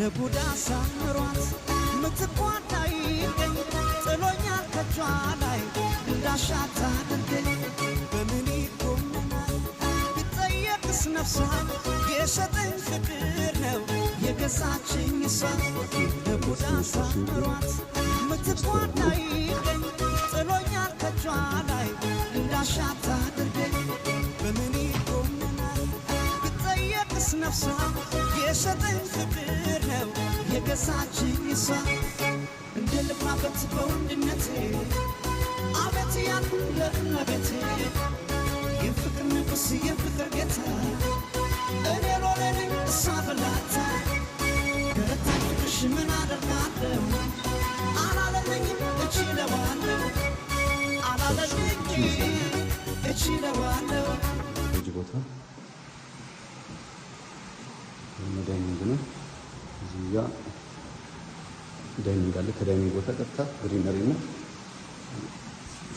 ለቡዳ ሳምሯት ምትቋዳ ይገኝ ጥሎኛል ከጇ ላይ እንዳሻታ አድርገኝ በምን ይጎመናል ቢጠየቅስ ነፍሷን የሸጠኝ ፍቅር ነው የገዛችኝ እሷ ለቡዳ ሳምሯት ምትቋዳ ይገኝ ጥሎኛል ከጇ ላይ እንዳሻታ አድርገኝ በምን ይጎመናል ቢጠየቅስ ነፍሷን የሸጠኝ ፍቅር ነው የገዛችኝ እሷ እንደ ልባበት በወንድነቴ አቤት ያልኩ ለእመቤቴ የፍቅር ንጉሥ የፍቅር ጌታ እኔ ሎሌልኝ እሷ በላታ ገረታችሽ ምን አደርጋለሁ አላለለኝም እችለዋለሁ አላለለኝ እችለዋለሁ ቦታ ዳይኒንግ ነው። እዚህ ጋር ዳይኒንግ አለ። ከዳይኒንግ ቦታ ቀጥታ ግሪነሪ ነው።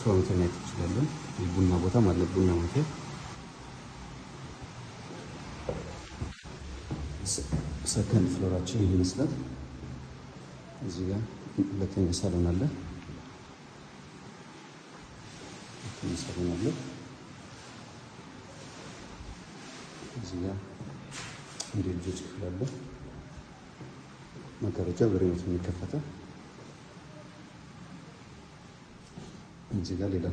ሰው መተኛት ይችላል። የቡና ቦታ ማለት ቡና ማፍያ ሰከንድ ፍሎራችን ይሄ ይመስላል። እዚህ ጋር ሁለተኛ ሳሎን አለ። ሁለተኛ ሳሎን አለ። እዚህ ጋር እንደ ልጆች ክፍል አለ። መጋረጃ በሪሞት የሚከፈተው እዚህ ጋር ሌላ